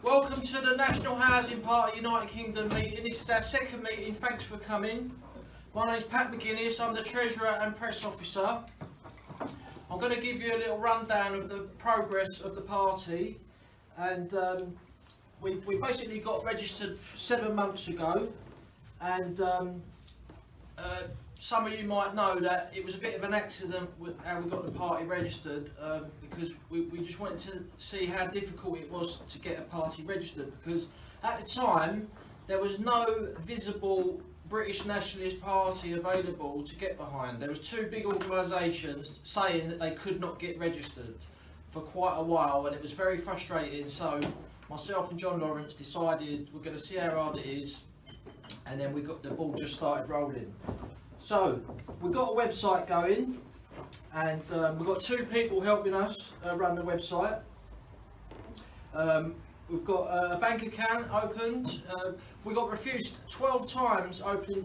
Welcome to the National Housing Party United Kingdom meeting. This is our second meeting. Thanks for coming. My name's Pat McGinnis. I'm the Treasurer and Press Officer. I'm going to give you a little rundown of the progress of the party. And we basically got registered 7 months ago. And some of you might know that it was a bit of an accident with how we got the party registered, because we just wanted to see how difficult it was to get a party registered, because at the time there was no visible British Nationalist Party available to get behind. There was two big organisations saying that they could not get registered for quite a while, and it was very frustrating. So myself and John.Lawrence decided we're going to see how hard it is, and then the ball just started rolling. So we've got a website going, and we've got two people helping us run the website. We've got a bank account opened. We got refused 12 times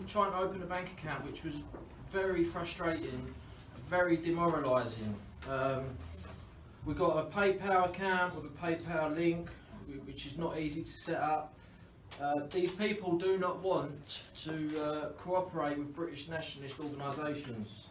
trying to open a bank account, which was very frustrating, very demoralising. We've got a PayPal account with a PayPal link, which is not easy to set up. These people do not want to cooperate with British nationalist organisations.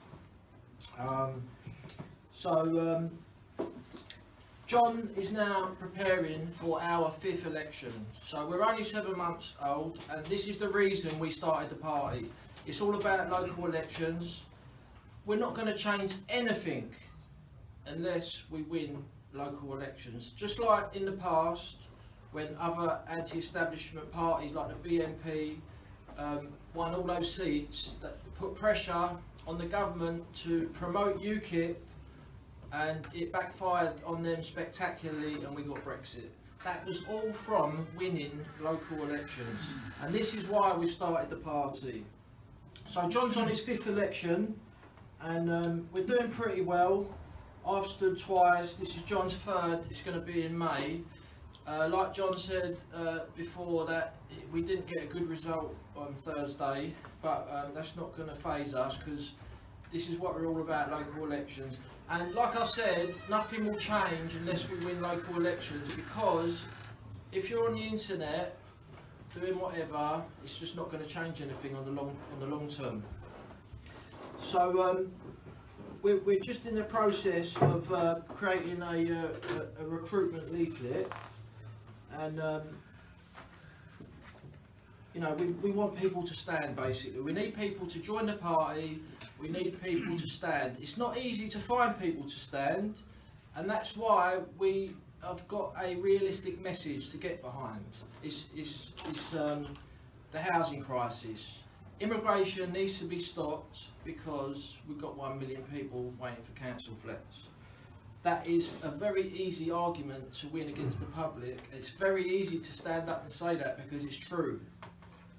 John is now preparing for our 5th election. So we're only 7 months old, and this is the reason we started the party. It's all about local elections. We're not going to change anything unless we win local elections. Just like in the past, when other anti-establishment parties like the BNP won all those seats, that put pressure on the government to promote UKIP, and it backfired on them spectacularly, and we got Brexit. That was all from winning local elections, and this is why we started the party. So John's on his 5th election, and we're doing pretty well. I've stood twice. This is John's 3rd. It's going to be in May. Like John said before, that we didn't get a good result on Thursday, but that's not going to faze us, because this is what we're all about, local elections. And like I said, nothing will change unless we win local elections, because if you're on the internet doing whatever, it's just not going to change anything on the long term. So we're just in the process of creating a recruitment leaflet. And you know, we want people to stand, basically. We need people to join the party. We need people to stand. It's not easy to find people to stand, and that's why we have got a realistic message to get behind. It's the housing crisis. Immigration needs to be stopped, because we've got 1 million people waiting for council flats. That is a very easy argument to win against the public. It's very easy to stand up and say that, because it's true.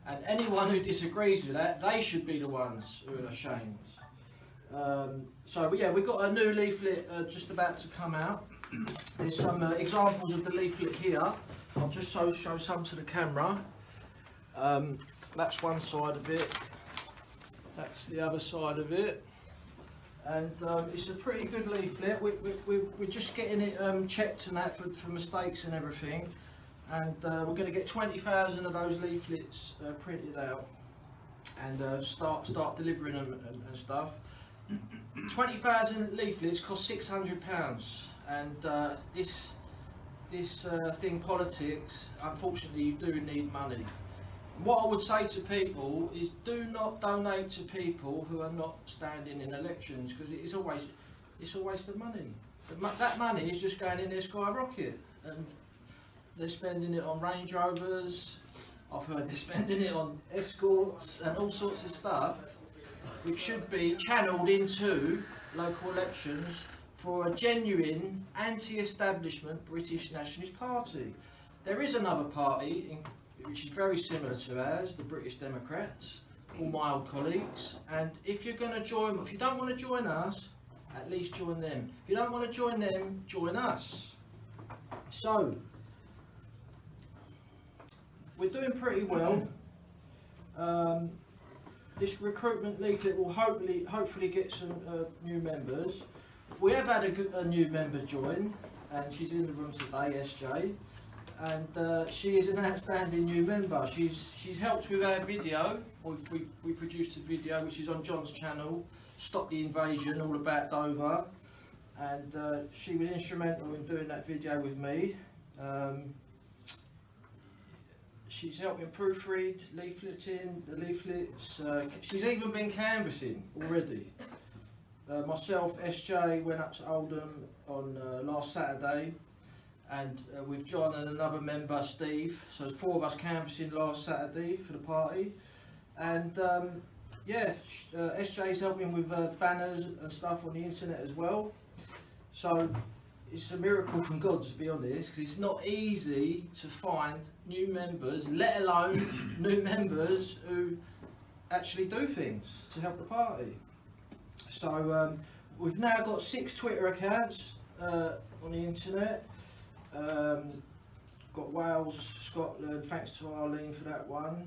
And anyone who disagrees with that, they should be the ones who are ashamed. So yeah, we've got a new leaflet just about to come out. There's some examples of the leaflet here. I'll just show some to the camera. That's one side of it. That's the other side of it. And it's a pretty good leaflet. We're just getting it checked and that for mistakes and everything. And we're going to get 20,000 of those leaflets printed out, and start delivering them and stuff. 20,000 leaflets cost £600, and this thing, politics, unfortunately, you do need money. What I would say to people is, do not donate to people who are not standing in elections, because it's a waste of money. That money is just going in their skyrocket, and they're spending it on Range Rovers. I've heard they're spending it on escorts and all sorts of stuff, which should be channelled into local elections for a genuine anti-establishment British Nationalist Party. There is another party which is very similar to ours, the British Democrats, all my old colleagues. And if you're going to join, if you don't want to join us, at least join them. If you don't want to join them, join us. So we're doing pretty well. This recruitment leaflet will hopefully get some new members. We have had a new member join, and she's in the room today, SJ. and she is an outstanding new member. She's helped with our video. We produced a video which is on John's channel, Stop the Invasion, all about Dover, and she was instrumental in doing that video with me. She's helped me proofread, leafleting, the leaflets. She's even been canvassing already. Myself, SJ, went up to Oldham on last Saturday, and with John and another member, Steve. So there's 4 of us canvassing last Saturday for the party. And yeah, SJ's helping with banners and stuff on the internet as well. So it's a miracle from God, to be honest, because it's not easy to find new members, let alone new members who actually do things to help the party. So we've now got 6 Twitter accounts on the internet. Got Wales, Scotland, thanks to Arlene for that one.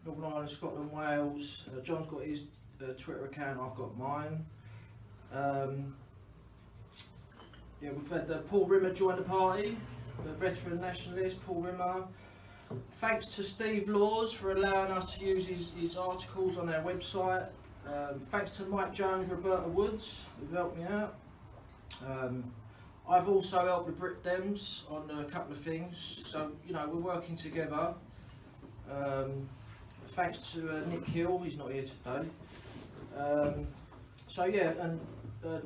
Northern Ireland, Scotland, Wales. John's got his Twitter account, I've got mine. Yeah, we've had Paul Rimmer join the party, the veteran nationalist, Paul Rimmer. Thanks to Steve Laws for allowing us to use his articles on our website. Thanks to Mike Jones, Roberta Woods, who've helped me out. I've also helped the Brit Dems on a couple of things, so you know, we're working together. Thanks to Nick Hill, he's not here today. So yeah, and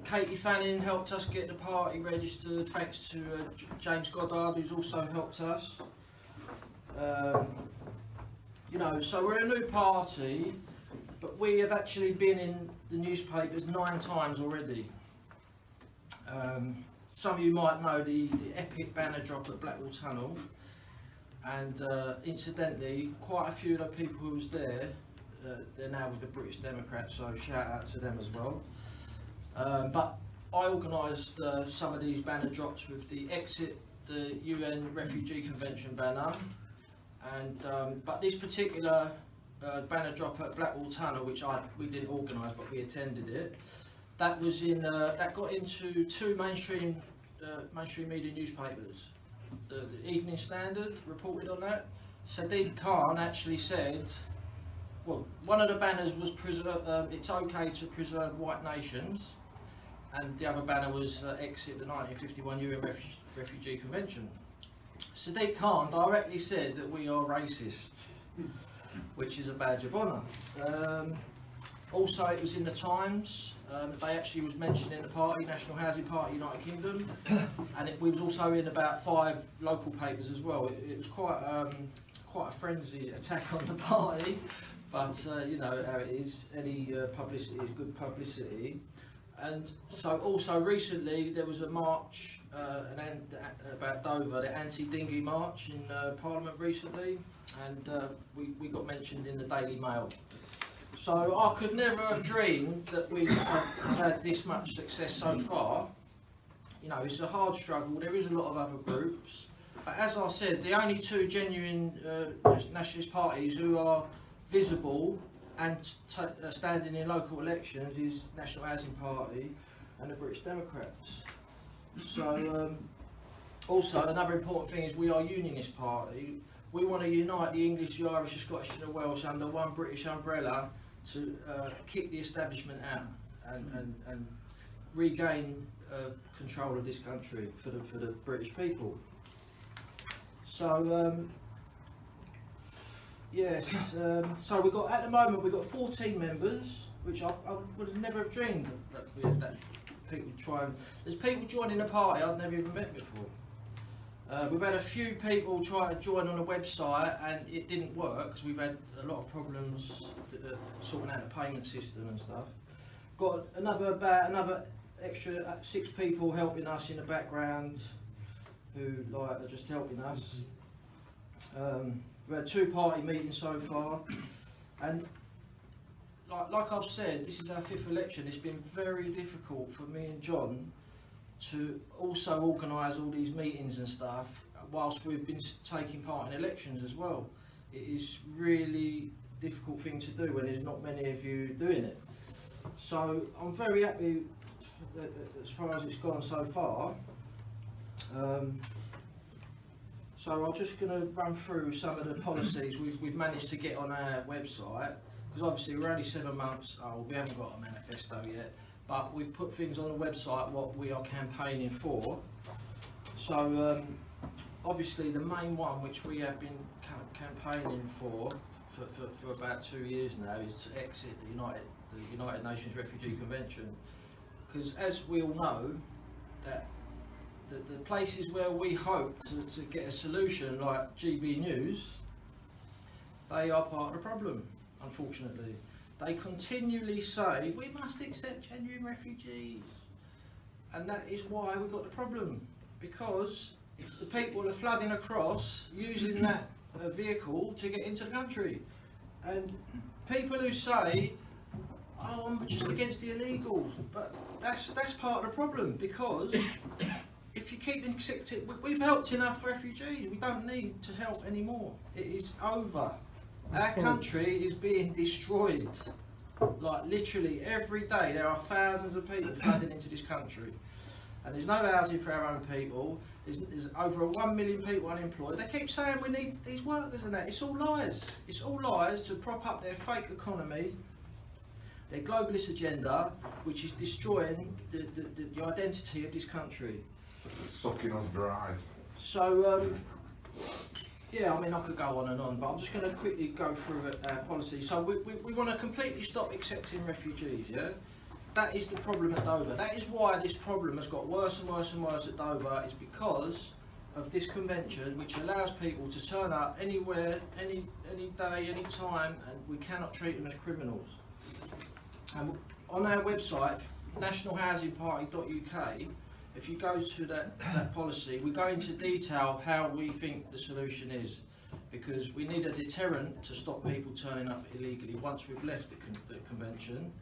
Katie Fanning helped us get the party registered, thanks to James Goddard, who's also helped us. You know, so we're a new party, but we have actually been in the newspapers 9 times already. Some of you might know the epic banner drop at Blackwall Tunnel, and incidentally, quite a few of the people who was there, they're now with the British Democrats, so shout out to them as well. But I organised some of these banner drops with the Exit the UN Refugee Convention banner, and but this particular banner drop at Blackwall Tunnel, which we didn't organise but we attended it, that was in that got into 2 mainstream media newspapers. The Evening Standard reported on that. Sadiq Khan actually said, well, one of the banners was it's okay to preserve white nations, and the other banner was Exit the 1951 UN Refugee Convention. Sadiq Khan directly said that we are racist, which is a badge of honour. Also, it was in the Times. They actually was mentioned in the party, National Housing Party, United Kingdom, and we was also in about 5 local papers as well. It was quite a frenzy attack on the party, but you know how it is. Any publicity is good publicity. And so also recently there was a march about Dover, the anti-dinghy march in Parliament recently, and we got mentioned in the Daily Mail. So I could never have dreamed that we'd have had this much success so far. You know, it's a hard struggle, there is a lot of other groups, but as I said, the only 2 genuine nationalist parties who are visible and standing in local elections is National Housing Party and the British Democrats. So also another important thing is we are a unionist party. We want to unite the English, the Irish, the Scottish and the Welsh under one British umbrella to kick the establishment out and regain control of this country for the British people. So yes, so we've got, at the moment we've got 14 members, which I would have never have dreamed that people try and, there's people joining the party I'd never even met before. We've had a few people try to join on the website and it didn't work because we've had a lot of problems sorting out the payment system and stuff. Got another extra 6 people helping us in the background who are just helping us. We've had 2 party meetings so far, and like I've said, this is our 5th election. It's been very difficult for me and John to also organise all these meetings and stuff whilst we've been taking part in elections as well. It is really difficult thing to do when there's not many of you doing it. So I'm very happy as far as it's gone so far. So I'm just going to run through some of the policies we've managed to get on our website, because obviously we're only 7 months old, we haven't got a manifesto yet, but we've put things on the website what we are campaigning for. So obviously the main one which we have been campaigning for about 2 years now is to exit the United Nations Refugee Convention, because as we all know, that the places where we hope to get a solution, like GB News, they are part of the problem, unfortunately. They continually say, we must accept genuine refugees. And that is why we've got the problem, because the people are flooding across using that vehicle to get into the country. And people who say, oh, I'm just against the illegals, but that's part of the problem, because if you keep accepting, we've helped enough refugees, we don't need to help anymore. It is over. Our country is being destroyed. Like literally every day there are thousands of people flooding into this country. And there's no housing for our own people. There's over 1 million people unemployed. They keep saying we need these workers and that. It's all lies. It's all lies to prop up their fake economy, their globalist agenda, which is destroying the identity of this country. Sucking us dry. So, yeah, I mean, I could go on and on, but I'm just going to quickly go through our policy. So we want to completely stop accepting refugees, yeah? That is the problem at Dover. That is why this problem has got worse and worse and worse at Dover. It's because of this convention, which allows people to turn up anywhere, any day, any time, and we cannot treat them as criminals. And on our website, nationalhousingparty.uk, if you go to that policy, we go into detail how we think the solution is, because we need a deterrent to stop people turning up illegally once we've left the convention,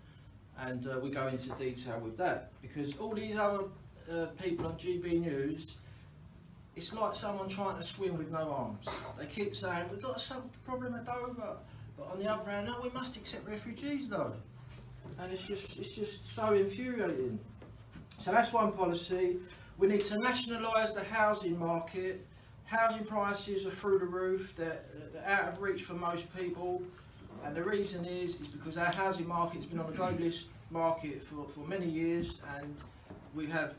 and we go into detail with that, because all these other people on GB News, it's like someone trying to swim with no arms. They keep saying, we've got to solve the problem at Dover, but on the other hand, no, we must accept refugees though, and it's just so infuriating. So that's one policy. We need to nationalise the housing market. Housing prices are through the roof. They're out of reach for most people. And the reason is because our housing market's been on the globalist market for many years, and we have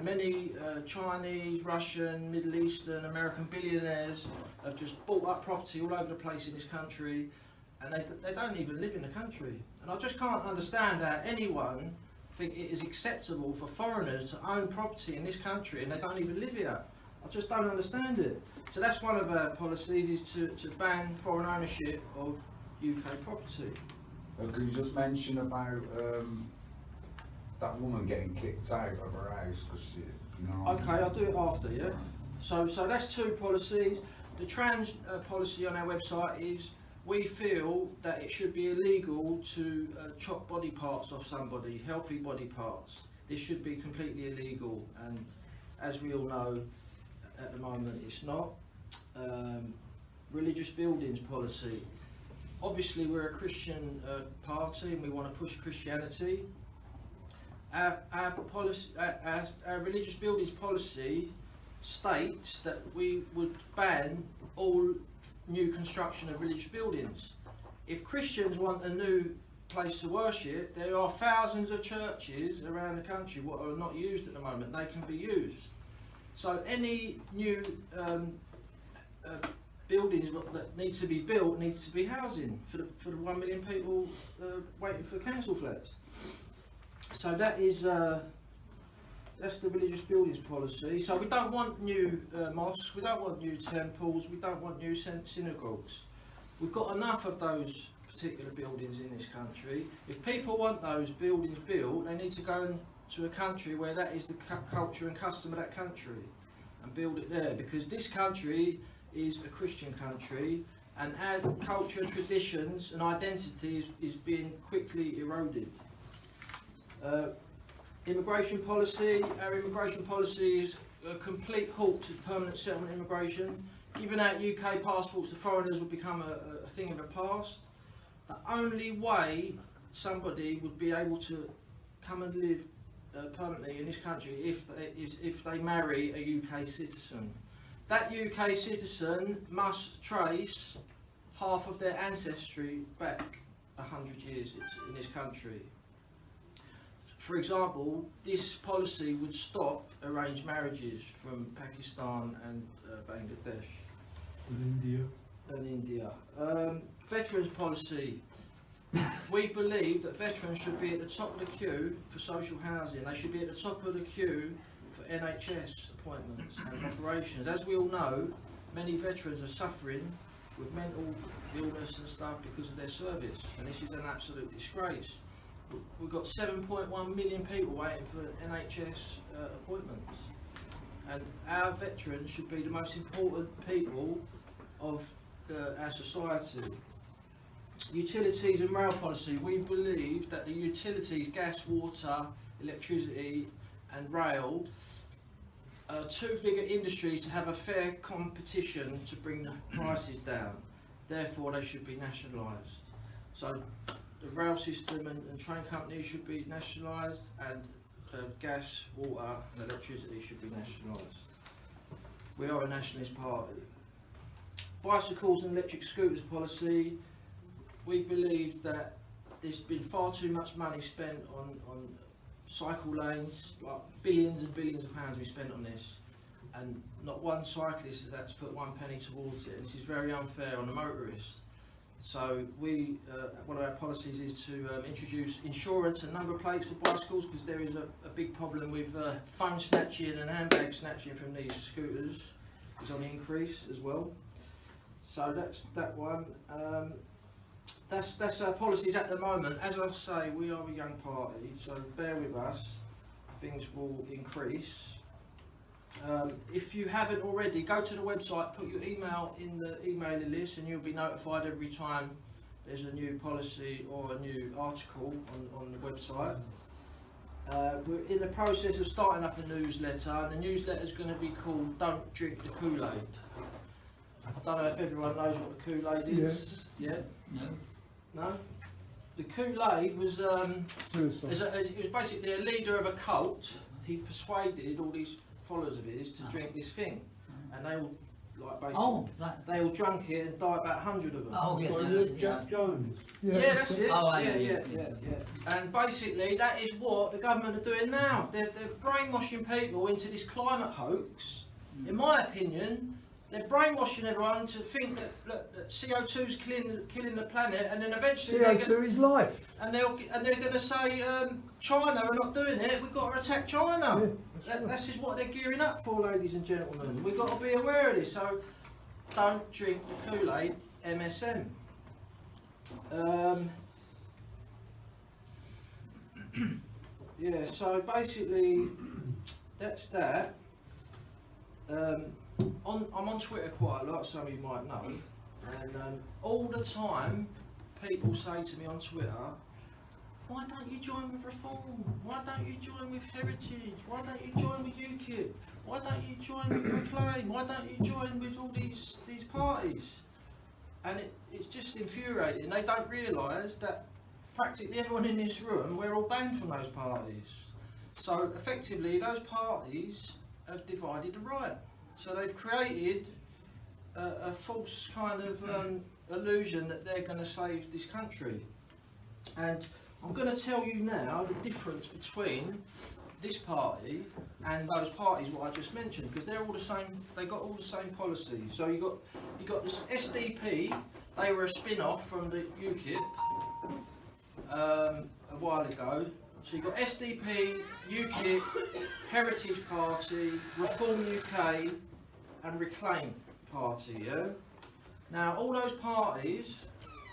many Chinese, Russian, Middle Eastern, American billionaires have just bought up property all over the place in this country, and they don't even live in the country. And I just can't understand how anyone think it is acceptable for foreigners to own property in this country and they don't even live here. I just don't understand it. So that's one of our policies, is to ban foreign ownership of UK property. Could you just mention about that woman getting kicked out of her house? Cause you know, okay, I'll do it after, yeah? So that's two policies. The trans policy on our website is, we feel that it should be illegal to chop body parts off somebody, healthy body parts. This should be completely illegal, and as we all know, at the moment it's not. Religious buildings policy. Obviously we're a Christian party and we want to push Christianity. Our religious buildings policy states that we would ban all new construction of religious buildings. If Christians want a new place to worship, there are thousands of churches around the country what are not used at the moment. They can be used. So any new buildings that need to be built needs to be housing for the 1 million people waiting for council flats. So that is that's the religious buildings policy. So we don't want new mosques, we don't want new temples, we don't want new synagogues. We've got enough of those particular buildings in this country. If people want those buildings built, they need to go to a country where that is the culture and custom of that country and build it there, because this country is a Christian country and our culture, traditions and identity is being quickly eroded. Immigration policy. Our immigration policy is a complete halt to permanent settlement immigration. Giving out UK passports to foreigners will become a thing of the past. The only way somebody would be able to come and live permanently in this country if they marry a UK citizen. that UK citizen must trace half of their ancestry back 100 years in this country. For example, this policy would stop arranged marriages from Pakistan and Bangladesh. And India. Veterans policy. We believe that veterans should be at the top of the queue for social housing. They should be at the top of the queue for NHS appointments and operations. As we all know, many veterans are suffering with mental illness and stuff because of their service, and this is an absolute disgrace. We've got 7.1 million people waiting for NHS appointments, and our veterans should be the most important people of our society. Utilities and rail policy. We believe that the utilities, gas, water, electricity and rail are two bigger industries to have a fair competition to bring the prices down. Therefore they should be nationalised. So the rail system and train companies should be nationalised, and gas, water and electricity should be nationalised. We are a nationalist party. Bicycles and electric scooters policy. We believe that there's been far too much money spent on cycle lanes, like billions and billions of pounds we spent on this, and not one cyclist has had to put 1 penny towards it. This is very unfair on the motorist. So we, one of our policies is to introduce insurance and number plates for bicycles, because there is a big problem with phone snatching and handbag snatching from these scooters. It's on the increase as well. So that's that one. That's our policies at the moment. As I say, we are a young party, so bear with us. Things will increase. If you haven't already, go to the website, put your email in the emailing list, and you'll be notified every time there's a new policy or a new article on the website. We're in the process of starting up a newsletter, and the newsletter is going to be called "Don't Drink the Kool-Aid." I don't know if everyone knows what the Kool-Aid is. Yeah. No. No? The Kool-Aid was it was basically a leader of a cult. He persuaded all these followers of his to drink this thing, and they all they all drank it and died, about 100 of them. Oh yes, Jack Jones. Yeah, that's it. Oh, yeah. And basically, that is what the government are doing now. They're brainwashing people into this climate hoax. In my opinion, they're brainwashing everyone to think that CO2 is killing the planet, and then eventually CO2 is life. And they're going to say China are not doing it. We've got to attack China. Yeah, This is what they're gearing up for, ladies and gentlemen. We've got to be aware of this. So don't drink the Kool-Aid, MSM. Yeah. So basically, that's that. I'm on Twitter quite a lot, some of you might know, and all the time people say to me on Twitter, why don't you join with Reform? Why don't you join with Heritage? Why don't you join with UKIP? Why don't you join with Reclaim? Why don't you join with all these parties? And it's just infuriating. They don't realise that practically everyone in this room, we're all banned from those parties. So effectively those parties have divided the right. So they've created a false kind of illusion that they're going to save this country. And I'm going to tell you now the difference between this party and those parties what I just mentioned, because they're all the same. They got all the same policies. So you got this SDP. They were a spin-off from the UKIP a while ago. So you got SDP, UKIP, Heritage Party, Reform UK, and Reclaim Party. Yeah. Now all those parties,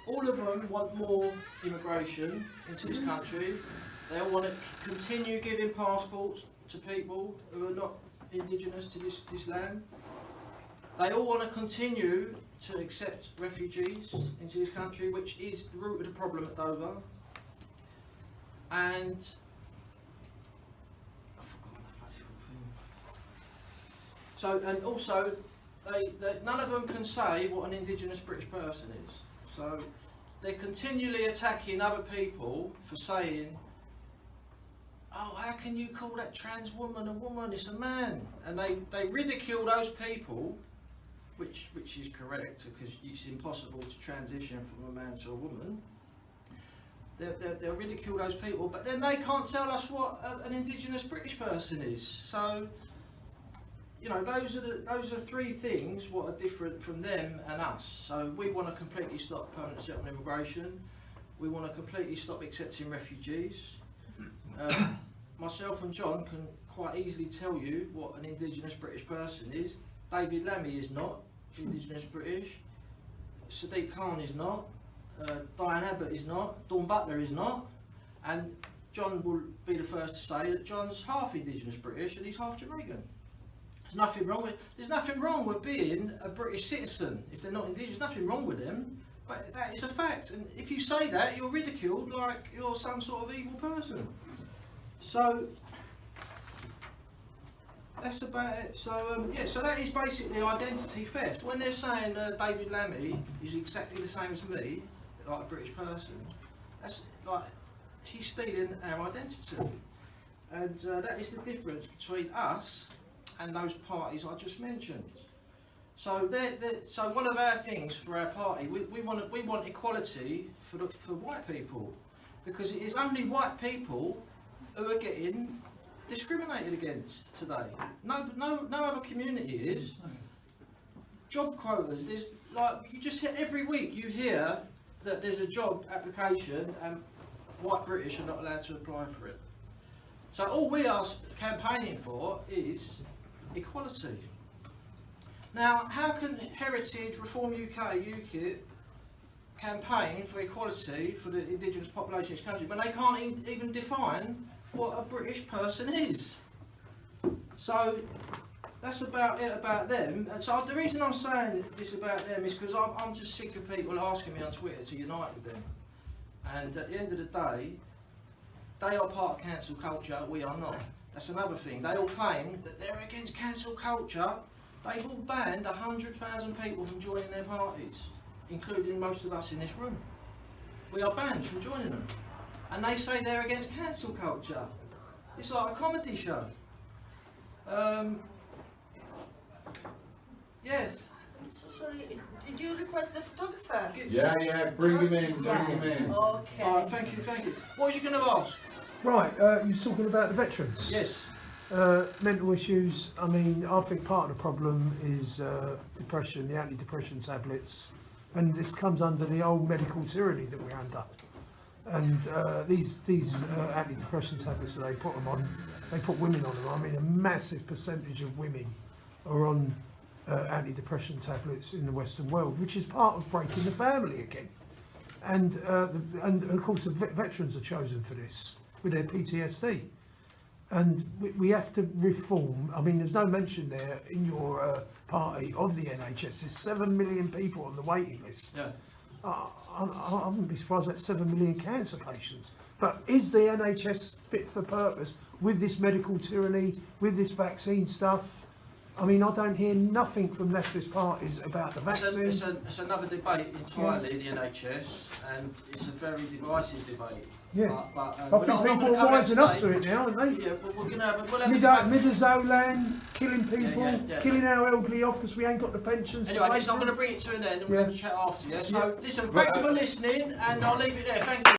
all of them want more immigration into this country. They all want to continue giving passports to people who are not indigenous to this land. They all want to continue to accept refugees into this country, which is the root of the problem at Dover. And I forgot the actual thing. So, and also, none of them can say what an indigenous British person is. So they're continually attacking other people for saying, oh, how can you call that trans woman a woman? It's a man. And they ridicule those people which is correct, because it's impossible to transition from a man to a woman. They'll ridicule those people, but then they can't tell us what an Indigenous British person is. So, you know, those are three things what are different from them and us. So we want to completely stop permanent settlement immigration. We want to completely stop accepting refugees. Myself and John can quite easily tell you what an Indigenous British person is. David Lammy is not Indigenous British. Sadiq Khan is not. Diane Abbott is not. Dawn Butler is not. And John will be the first to say that John's half Indigenous British and he's half Jamaican. There's nothing wrong with being a British citizen if they're not Indigenous. There's nothing wrong with them, but that is a fact. And if you say that, you're ridiculed like you're some sort of evil person. So that's about it. So yeah, so that is basically identity theft. When they're saying David Lammy is exactly the same as me, like a British person, that's like he's stealing our identity, and that is the difference between us and those parties I just mentioned. So so one of our things for our party, we want equality for white people, because it is only white people who are getting discriminated against today. No other community is. Job quotas. There's like you just hear every week you hear that there's a job application and white British are not allowed to apply for it. So all we are campaigning for is equality. Now, how can Heritage, Reform UK, UKIP campaign for equality for the Indigenous population in this country when they can't even define what a British person is? So that's about it about them. And so the reason I'm saying this about them is because I'm just sick of people asking me on Twitter to unite with them. And at the end of the day, they are part of cancel culture, we are not. That's another thing. They all claim that they're against cancel culture. They've all banned 100,000 people from joining their parties, including most of us in this room. We are banned from joining them. And they say they're against cancel culture. It's like a comedy show. Yes. Sorry, did you request the photographer? Yeah, bring him in, bring him in. Okay. All right, thank you. What was you going to ask? Right, you're talking about the veterans. Yes. Mental issues. I mean, I think part of the problem is depression, the antidepressant tablets, and this comes under the old medical tyranny that we're under. And these antidepressant tablets that they put them on, they put women on them. I mean, a massive percentage of women are on antidepressant tablets in the Western world, which is part of breaking the family again. And of course, the veterans are chosen for this with their PTSD. And we have to reform. I mean, there's no mention there in your party of the NHS. There's 7 million people on the waiting list. Yeah. I wouldn't be surprised that's 7 million cancer patients. But is the NHS fit for purpose with this medical tyranny, with this vaccine stuff? I mean, I don't hear nothing from leftist parties about the vaccine. It's another debate entirely, the NHS, and it's a very divisive debate. Yeah, but I think people are rising up to it now, aren't they? Yeah, but we'll have Midazolam, killing people, yeah. killing our elderly off because we ain't got the pensions. Anyway, listen, I'm going to bring it to an end and we'll have a chat after, yeah? So, listen, thanks for listening, and I'll leave it there. Thank you.